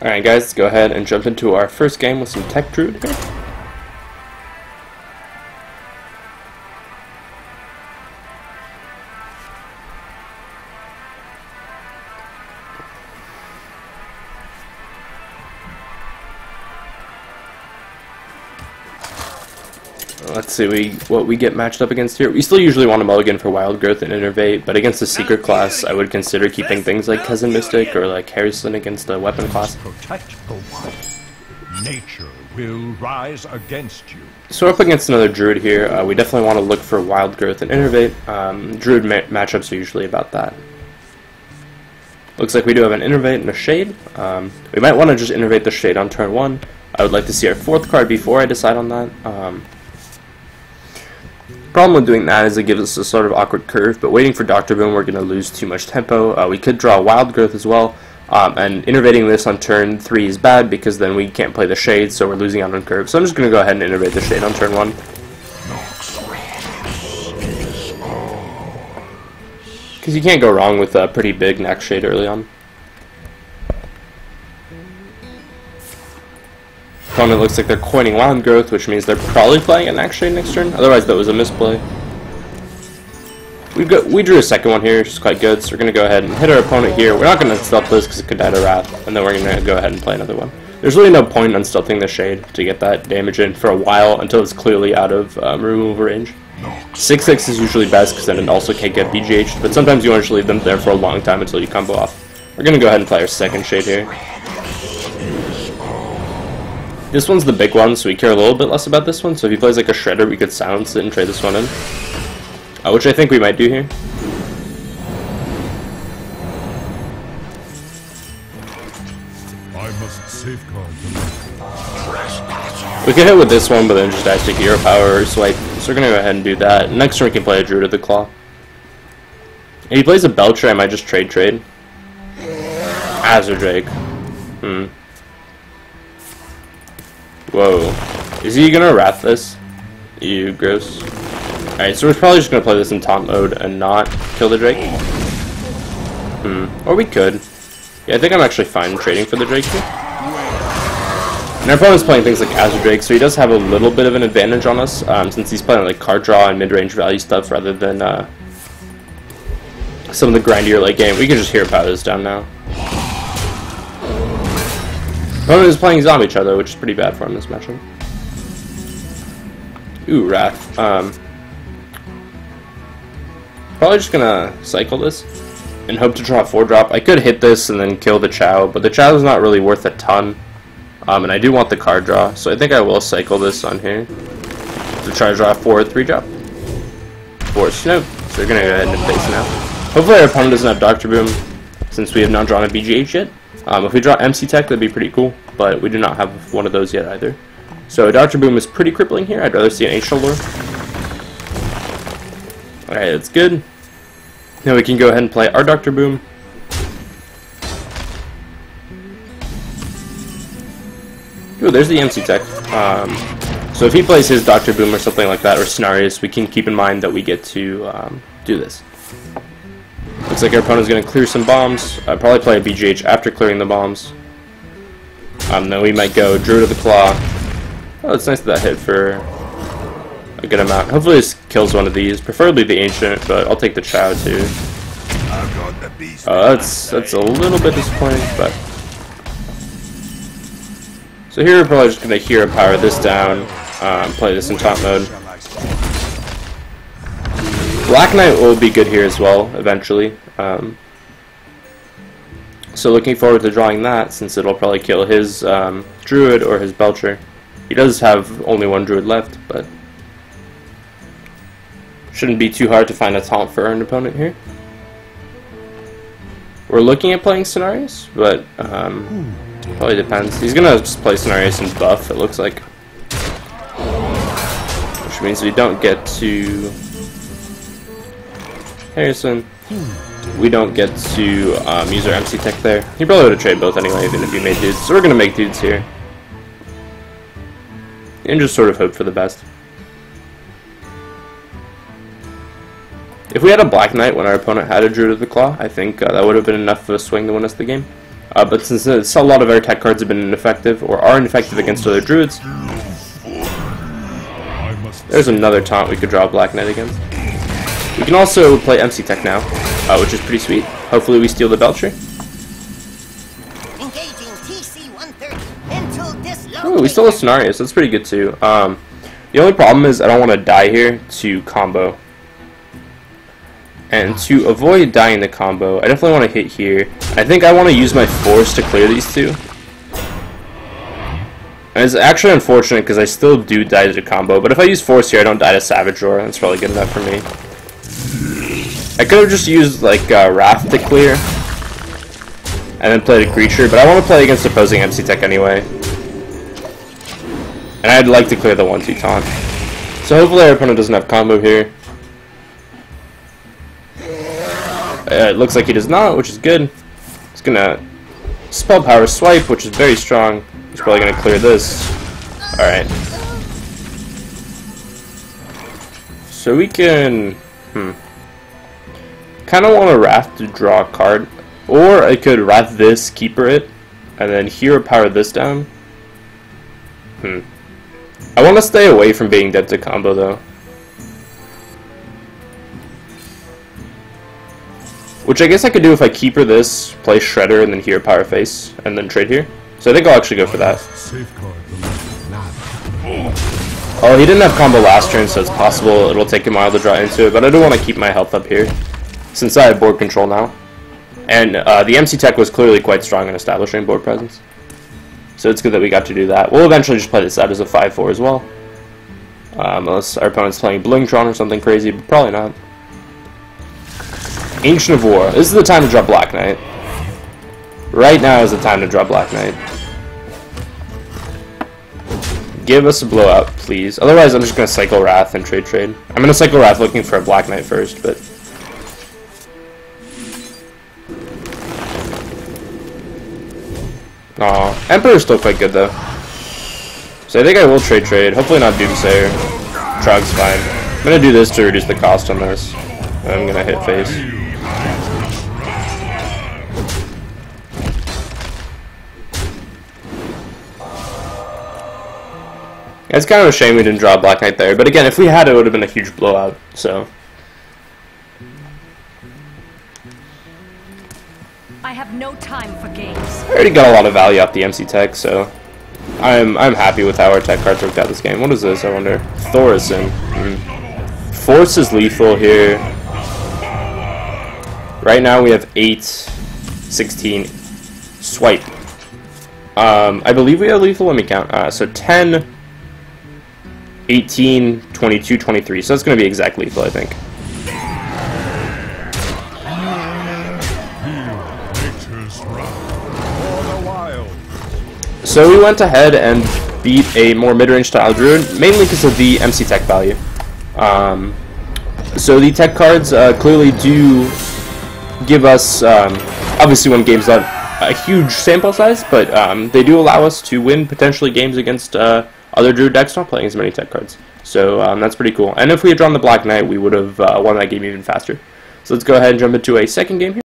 Alright guys, let's go ahead and jump into our first game with some Tech Druid here. Let's see what we get matched up against here. We still usually want to mulligan for Wild Growth and Innervate, but against a Secret class, I would consider keeping things like Cousin Mystic or like Harrison against a weapon class. Protect the one. Nature will rise against you. So we're up against another Druid here. We definitely want to look for Wild Growth and Innervate. Druid matchups are usually about that. Looks like we do have an Innervate and a Shade. We might want to just Innervate the Shade on turn 1. I would like to see our 4th card before I decide on that. Problem with doing that is it gives us a sort of awkward curve, but waiting for Dr. Boom we're going to lose too much tempo. We could draw Wild Growth as well, and innervating this on turn 3 is bad because then we can't play the Shade, so we're losing out on curve. So I'm just going to go ahead and innervate the Shade on turn 1. Because you can't go wrong with a pretty big next Shade early on. Opponent looks like they're coining Wild Growth, which means they're probably playing a next Shade next turn. Otherwise, that was a misplay. We drew a second one here, which is quite good. So we're going to go ahead and hit our opponent here. We're not going to stealth this because it could die to Wrath, and then we're going to go ahead and play another one. There's really no point on stealthing the Shade to get that damage in for a while until it's clearly out of removal range. 6/6 is usually best because then it also can't get BGH'd, but sometimes you want to just leave them there for a long time until you combo off. We're going to go ahead and play our second Shade here. This one's the big one, so we care a little bit less about this one. So if he plays like a Shredder, we could silence it and trade this one in. Which I think we might do here. I must safeguard them. We could hit with this one, but then just dash to Hero Power or Swipe. So we're going to go ahead and do that. Next turn we can play a Druid of the Claw. If he plays a Belcher, I might just trade. Azure Drake. Whoa. Is he gonna Wrath this? You gross. Alright, so we're probably just gonna play this in taunt mode and not kill the Drake. Or we could. Yeah, I think I'm actually fine trading for the Drake here. And our opponent's playing things like Azure Drake, so he does have a little bit of an advantage on us, since he's playing like card draw and mid-range value stuff rather than some of the grindier late game. We can just Hero Power this down now. Opponent is playing Zombie Char, which is pretty bad for him this matchup. Ooh, Wrath. Probably just gonna cycle this and hope to draw a 4-drop. I could hit this and then kill the Chow, but the Chow is not really worth a ton. And I do want the card draw, so I think I will cycle this on here to try to draw a 4 or 3-drop. 4 Snow. So we're gonna go ahead and face now. Hopefully our opponent doesn't have Dr. Boom, since we have not drawn a BGH yet. If we draw MC Tech, that'd be pretty cool, but we do not have one of those yet either. So Dr. Boom is pretty crippling here. I'd rather see an Ancient Lure. Alright, that's good. Now we can go ahead and play our Dr. Boom. Ooh, there's the MC Tech. So if he plays his Dr. Boom or something like that, or Cenarius, we can keep in mind that we get to do this. Looks like our opponent's going to clear some bombs. Probably play a BGH after clearing the bombs. Then we might go Druid of the Claw. Oh, it's nice that hit for a good amount. Hopefully this kills one of these, preferably the Ancient, but I'll take the Chow too. That's a little bit disappointing, but... So here we're probably just going to Hero Power this down, play this in top mode. Black Knight will be good here as well, eventually. So looking forward to drawing that, since it'll probably kill his Druid or his Belcher. He does have only one Druid left, but shouldn't be too hard to find a taunt for an opponent here. We're looking at playing Cenarius, but probably depends. He's gonna just play Cenarius and buff, it looks like. Which means we don't get to Harrison. We don't get to use our MC Tech there. He probably would have traded both anyway, even if he made dudes. So we're gonna make dudes here. And just sort of hope for the best. If we had a Black Knight when our opponent had a Druid of the Claw, I think that would have been enough of a swing to win us the game. But since a lot of our tech cards have been ineffective, or are ineffective against other druids, there's another taunt we could draw Black Knight against. We can also play MC Tech now, which is pretty sweet. Hopefully we steal the Belcher. Ooh, we stole a Scenario, so that's pretty good too. The only problem is I don't want to die here to combo. And to avoid dying the combo, I definitely want to hit here. I think I want to use my Force to clear these two. And it's actually unfortunate because I still do die to the combo, but if I use Force here, I don't die to Savage Roar. That's probably good enough for me. I could have just used like Wrath to clear, and then played a creature, but I want to play against opposing MC Tech anyway. And I'd like to clear the 1-2 taunt. So hopefully our opponent doesn't have combo here. It looks like he does not, which is good. He's gonna Spell Power Swipe, which is very strong. He's probably gonna clear this. Alright. So we can... Kinda want a Wrath to draw a card. Or I could Wrath this, Keeper it, and then Hero Power this down. I want to stay away from being dead to combo though. Which I guess I could do if I Keeper this, play Shredder, and then Hero Power face, and then trade here. So I think I'll actually go for that. Oh, he didn't have combo last turn, so it's possible it'll take him a while to draw into it, but I do want to keep my health up here, since I have board control now. And the MC Tech was clearly quite strong in establishing board presence. So it's good that we got to do that. We'll eventually just play this out as a 5-4 as well. Unless our opponent's playing Blingtron or something crazy, but probably not. Ancient of War. This is the time to draw Black Knight. Right now is the time to draw Black Knight. Give us a blowout, please. Otherwise, I'm just going to cycle Wrath and trade. I'm going to cycle Wrath looking for a Black Knight first, but... Aw, Emperor's still quite good though. So I think I will trade. Hopefully not Doomsayer. Trog's fine. I'm gonna do this to reduce the cost on this. I'm gonna hit face. It's kind of a shame we didn't draw Black Knight there, but again, if we had it, it would have been a huge blowout, so... I have no time for games. I already got a lot of value off the MC Tech, so I'm happy with how our tech cards worked out this game. What is this, I wonder? Thorison. Force is lethal here. Right now we have 8, 16, Swipe. I believe we have lethal, let me count. So 10, 18, 22, 23. So that's going to be exact lethal, I think. So we went ahead and beat a more mid-range style Druid, mainly because of the MC Tech value. So the tech cards clearly do give us, obviously when game's not a huge sample size, but they do allow us to win potentially games against other Druid decks not playing as many tech cards. So that's pretty cool. And if we had drawn the Black Knight, we would have won that game even faster. So let's go ahead and jump into a second game here.